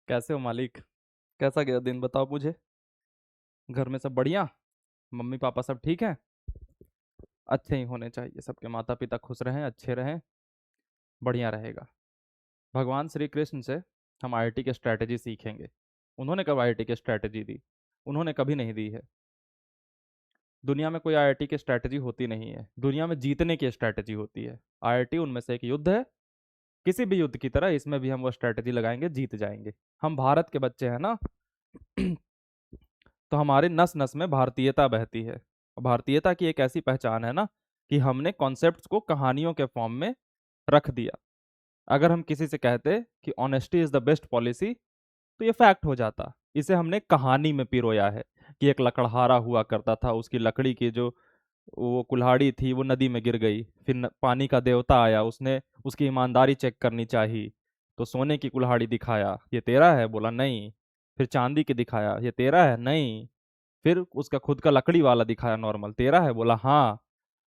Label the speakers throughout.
Speaker 1: कैसे हो मालिक? कैसा गया दिन बताओ मुझे। घर में सब बढ़िया? मम्मी पापा सब ठीक हैं? अच्छे ही होने चाहिए, सबके माता पिता खुश रहें, अच्छे रहें, बढ़िया रहेगा। भगवान श्री कृष्ण से हम आईआईटी की स्ट्रैटेजी सीखेंगे। उन्होंने कब आईआईटी की स्ट्रैटेजी दी? उन्होंने कभी नहीं दी है। दुनिया में कोई आईआईटी की स्ट्रैटेजी होती नहीं है, दुनिया में जीतने की स्ट्रैटेजी होती है। आईआईटी उनमें से एक युद्ध है। किसी भी युद्ध की तरह इसमें भी हम वो स्ट्रैटेजी लगाएंगे, जीत जाएंगे। हम भारत के बच्चे हैं ना। तो हमारे नस नस में भारतीयता बहती है। और भारतीयता की एक ऐसी पहचान है ना कि हमने कॉन्सेप्ट्स को कहानियों के फॉर्म में रख दिया। अगर हम किसी से कहते कि honesty is the best policy, तो ये फैक्ट हो जाता। इसे हमने कहानी में पिरोया है कि एक लकड़हारा हुआ करता था, उसकी लकड़ी की जो वो कुल्हाड़ी थी वो नदी में गिर गई, फिर पानी का देवता आया, उसने उसकी ईमानदारी चेक करनी चाहिए। तो सोने की कुल्हाड़ी दिखाया, ये तेरा है, बोला नहीं। फिर चांदी की दिखाया, ये तेरा है, नहीं। फिर उसका खुद का लकड़ी वाला दिखाया नॉर्मल, तेरा है, बोला हाँ।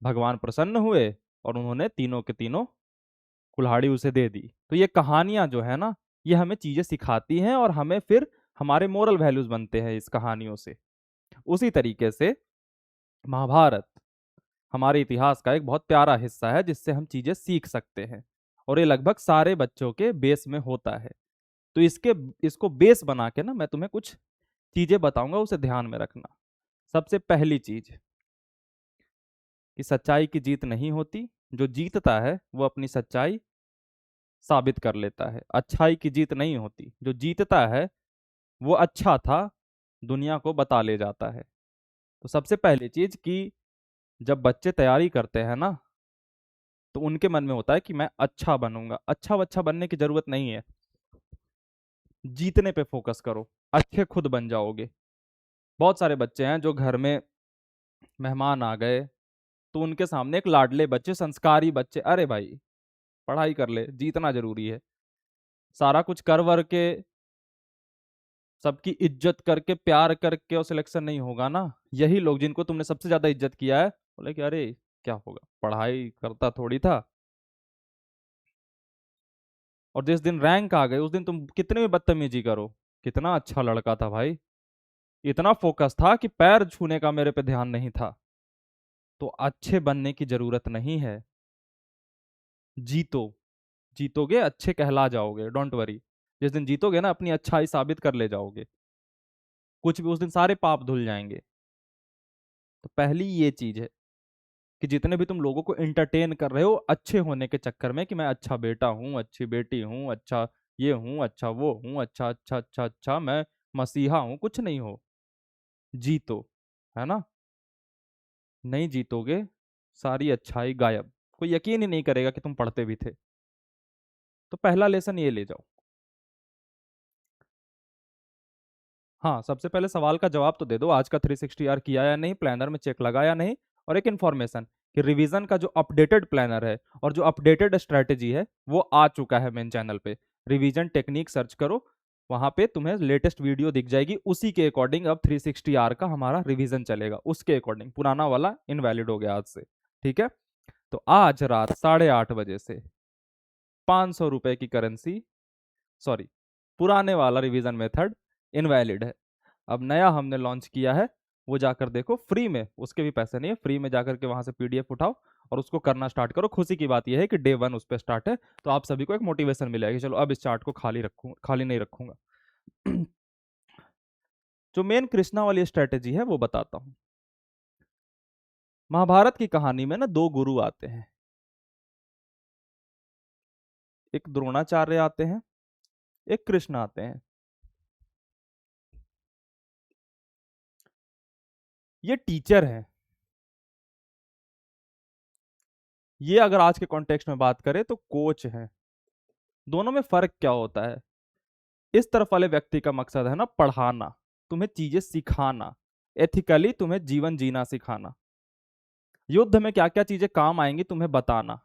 Speaker 1: भगवान प्रसन्न हुए और उन्होंने तीनों के तीनों कुल्हाड़ी उसे दे दी। तो ये कहानियां जो है ना, ये हमें चीजें सिखाती हैं और हमें फिर हमारे मोरल वैल्यूज बनते हैं इस कहानियों से। उसी तरीके से महाभारत हमारे इतिहास का एक बहुत प्यारा हिस्सा है जिससे हम चीजें सीख सकते हैं। और ये लगभग सारे बच्चों के बेस में होता है। तो इसको बेस बना के ना मैं तुम्हें कुछ चीजें बताऊंगा, उसे ध्यान में रखना। सबसे पहली चीज कि सच्चाई की जीत नहीं होती। जो जीतता है वो अपनी सच्चाई साबित कर लेता है। अच्छाई की जीत नहीं होती। जो जीतता है वो अच्छा था दुनिया को बता ले जाता है। तो सबसे पहली चीज कि जब बच्चे तैयारी करते हैं ना, तो उनके मन में होता है कि मैं अच्छा बनूंगा। अच्छा बच्चा बनने की जरूरत नहीं है, जीतने पे फोकस करो, अच्छे खुद बन जाओगे। बहुत सारे बच्चे हैं जो घर में मेहमान आ गए तो उनके सामने एक लाडले बच्चे, संस्कारी बच्चे, अरे भाई पढ़ाई कर ले, जीतना जरूरी है, सारा कुछ कर वर के, सबकी इज्जत करके, प्यार करके और सिलेक्शन नहीं होगा ना। यही लोग जिनको तुमने सबसे ज्यादा इज्जत किया है बोले कि अरे क्या होगा, पढ़ाई करता थोड़ी था। और जिस दिन रैंक आ गए उस दिन तुम कितने भी बदतमीजी करो, कितना अच्छा लड़का था भाई, इतना फोकस था कि पैर छूने का मेरे पे ध्यान नहीं था। तो अच्छे बनने की जरूरत नहीं है। जीतो, जीतोगे, अच्छे कहला जाओगे, डोंट वरी। जिस दिन जीतोगे ना, अपनी अच्छाई साबित कर ले जाओगे, कुछ भी उस दिन सारे पाप धुल जाएंगे। तो पहली ये चीज है कि जितने भी तुम लोगों को एंटरटेन कर रहे हो अच्छे होने के चक्कर में कि मैं अच्छा बेटा हूँ, अच्छी बेटी हूँ, अच्छा ये हूँ, अच्छा वो हूँ, अच्छा अच्छा अच्छा अच्छा मैं मसीहा हूँ, कुछ नहीं हो। जीतो, है ना। नहीं जीतोगे, सारी अच्छाई गायब। कोई यकीन ही नहीं करेगा कि तुम पढ़ते भी थे। तो पहला लेसन ये ले जाओ। हाँ, सबसे पहले सवाल का जवाब तो दे दो, आज का 360 आर किया या नहीं, प्लानर में चेक लगा या नहीं। और एक इन्फॉर्मेशन कि रिवीजन का जो अपडेटेड प्लानर है और जो अपडेटेड स्ट्रेटेजी है वो आ चुका है मेन चैनल पे। रिवीजन टेक्निक सर्च करो, वहां पे तुम्हें लेटेस्ट वीडियो दिख जाएगी। उसी के अकॉर्डिंग अब 360 आर का हमारा रिवीजन चलेगा, उसके अकॉर्डिंग। पुराना वाला इनवैलिड हो गया आज से, ठीक है। तो आज रात 8:30 बजे से 500 रुपए की करेंसी, सॉरी, पुराने वाला रिवीजन मेथड इनवैलिड है। अब नया हमने लॉन्च किया है, वो जाकर देखो फ्री में, उसके भी पैसे नहीं है, फ्री में जाकर के वहां से पीडीएफ उठाओ और उसको करना स्टार्ट करो। खुशी की बात यह है कि डे 1 उस पर स्टार्ट है। तो आप सभी को एक मोटिवेशन मिलेगा कि चलो अब इस चार्ट को खाली रखूंगा, खाली नहीं रखूंगा। जो मेन कृष्णा वाली स्ट्रेटेजी है वो बताता हूँ। महाभारत की कहानी में ना दो गुरु आते हैं, एक द्रोणाचार्य आते हैं, एक कृष्ण आते हैं। ये टीचर हैं। ये अगर आज के कॉन्टेक्स्ट में बात करें तो कोच हैं। दोनों में फर्क क्या होता है? इस तरफ वाले व्यक्ति का मकसद है ना पढ़ाना, तुम्हें चीजें सिखाना, एथिकली तुम्हें जीवन जीना सिखाना, युद्ध में क्या क्या चीजें काम आएंगी तुम्हें बताना।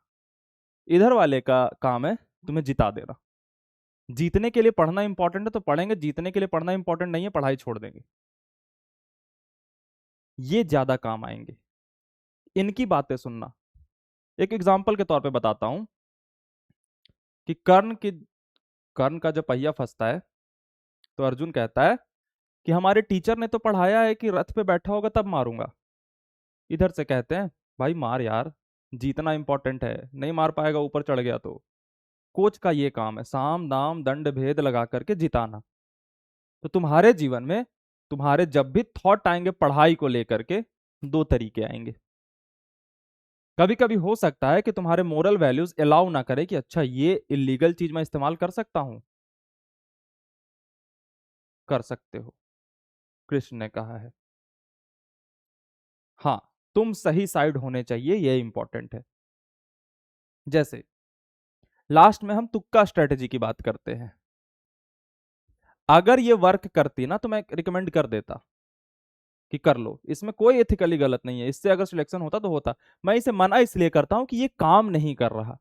Speaker 1: इधर वाले का काम है तुम्हें जिता देना। जीतने के लिए पढ़ना इंपॉर्टेंट है तो पढ़ेंगे, जीतने के लिए पढ़ना इंपॉर्टेंट नहीं है, पढ़ाई छोड़ देंगे। ये ज्यादा काम आएंगे, इनकी बातें सुनना। एक एग्जाम्पल के तौर पे बताता हूं कि कर्ण का जो पहिया फंसता है, तो अर्जुन कहता है कि हमारे टीचर ने तो पढ़ाया है कि रथ पे बैठा होगा तब मारूंगा। इधर से कहते हैं भाई मार यार, जीतना इंपॉर्टेंट है, नहीं मार पाएगा ऊपर चढ़ गया तो। कोच का ये काम है, साम दाम दंड भेद लगा करके जिताना। तो तुम्हारे जीवन में तुम्हारे जब भी थॉट आएंगे पढ़ाई को लेकर के, दो तरीके आएंगे। कभी कभी हो सकता है कि तुम्हारे मोरल वैल्यूज अलाउ ना करे कि अच्छा ये इलीगल चीज मैं इस्तेमाल कर सकता हूं। कर सकते हो, कृष्ण ने कहा है। हाँ, तुम सही साइड होने चाहिए, ये इंपॉर्टेंट है। जैसे लास्ट में हम तुक्का स्ट्रेटेजी की बात करते हैं। अगर ये वर्क करती ना तो मैं रिकमेंड कर देता कि कर लो, इसमें कोई एथिकली गलत नहीं है, इससे अगर सिलेक्शन होता तो होता। मैं इसे मना इसलिए करता हूं कि ये काम नहीं कर रहा।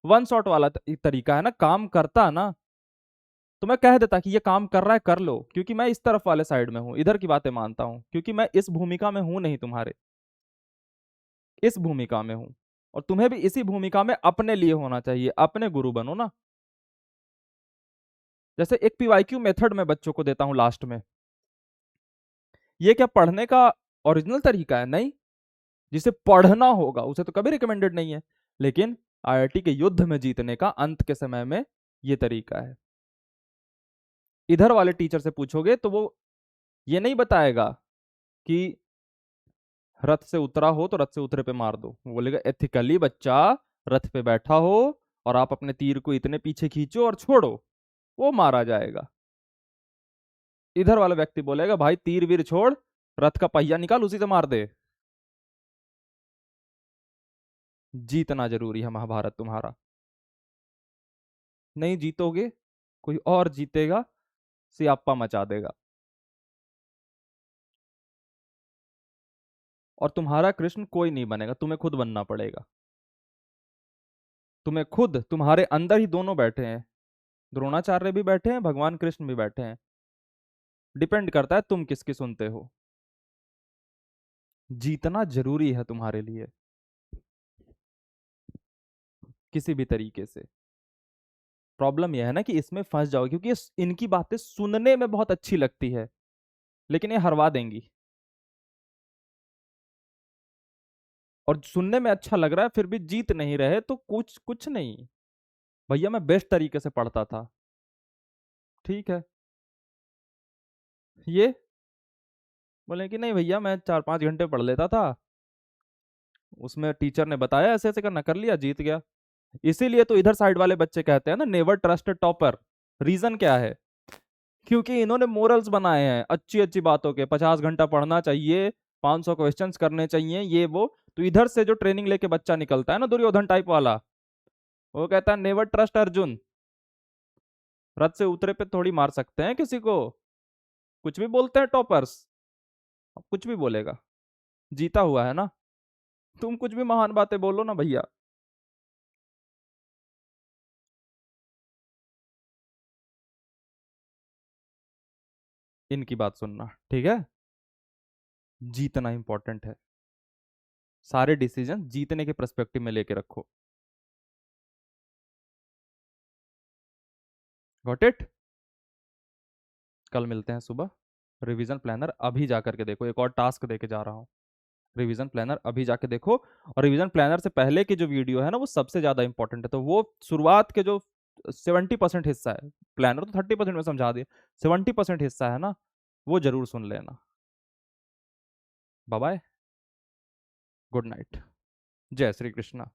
Speaker 1: वन शॉट वाला तरीका है ना, काम करता ना तो मैं कह देता कि ये काम कर रहा है कर लो, क्योंकि मैं इस तरफ वाले साइड में हूं, इधर की बातें मानता हूं, क्योंकि मैं इस भूमिका में हूं नहीं तुम्हारे, इस भूमिका में हूं। और तुम्हें भी इसी भूमिका में अपने लिए होना चाहिए, अपने गुरु बनो ना। जैसे एक पीवाईक्यू मेथड में बच्चों को देता हूं लास्ट में, ये क्या पढ़ने का ओरिजिनल तरीका है? नहीं। जिसे पढ़ना होगा उसे तो कभी रिकमेंडेड नहीं है, लेकिन आईआईटी के युद्ध में जीतने का अंत के समय में ये तरीका है। इधर वाले टीचर से पूछोगे तो वो ये नहीं बताएगा कि रथ से उतरा हो तो रथ से उतरे पे मार दो। वो बोलेगा एथिकली बच्चा रथ पे बैठा हो और आप अपने तीर को इतने पीछे खींचो और छोड़ो, वो मारा जाएगा। इधर वाला व्यक्ति बोलेगा भाई तीर वीर छोड़, रथ का पहिया निकाल उसी से मार दे। जीतना जरूरी है महाभारत तुम्हारा। नहीं जीतोगे, कोई और जीतेगा, सियाप्पा मचा देगा। और तुम्हारा कृष्ण कोई नहीं बनेगा, तुम्हें खुद बनना पड़ेगा। तुम्हें खुद, तुम्हारे अंदर ही दोनों बैठे हैं, द्रोणाचार्य भी बैठे हैं, भगवान कृष्ण भी बैठे हैं। डिपेंड करता है तुम किसकी सुनते हो। जीतना जरूरी है तुम्हारे लिए, किसी भी तरीके से। प्रॉब्लम यह है ना कि इसमें फंस जाओ, क्योंकि इनकी बातें सुनने में बहुत अच्छी लगती है, लेकिन ये हरवा देंगी। और सुनने में अच्छा लग रहा है फिर भी जीत नहीं रहे तो कुछ कुछ नहीं। भैया मैं बेस्ट तरीके से पढ़ता था, ठीक है। ये बोले कि नहीं भैया मैं 4-5 घंटे पढ़ लेता था, उसमें टीचर ने बताया ऐसे ऐसे करना, कर लिया, जीत गया। इसीलिए तो इधर साइड वाले बच्चे कहते हैं ना नेवर ट्रस्ट टॉपर। रीजन क्या है? क्योंकि इन्होंने मोरल्स बनाए हैं अच्छी अच्छी बातों के, 50 घंटा पढ़ना चाहिए, 500 क्वेश्चंस करने चाहिए, ये वो। तो इधर से जो ट्रेनिंग लेके बच्चा निकलता है ना दुर्योधन टाइप वाला, वो कहता है नेवर ट्रस्ट अर्जुन। रथ से उतरे पे थोड़ी मार सकते हैं किसी को, कुछ भी बोलते हैं टॉपर्स। अब कुछ भी बोलेगा, जीता हुआ है ना। तुम कुछ भी महान बातें बोलो ना भैया। इनकी बात सुनना, ठीक है। जीतना इंपॉर्टेंट है, सारे डिसीजन जीतने के पर्सपेक्टिव में लेके रखो। Got it. कल मिलते हैं सुबह। रिवीजन प्लानर अभी जा करके देखो, एक और टास्क देके जा रहा हूँ। रिवीजन प्लानर अभी जाके देखो। और रिवीजन प्लानर से पहले की जो वीडियो है ना वो सबसे ज्यादा इंपॉर्टेंट है, तो वो शुरुआत के जो 70% हिस्सा है, प्लानर तो 30% में समझा दिया, 70% हिस्सा है ना, वो जरूर सुन लेना। बाय बाय, गुड नाइट, जय श्री कृष्णा।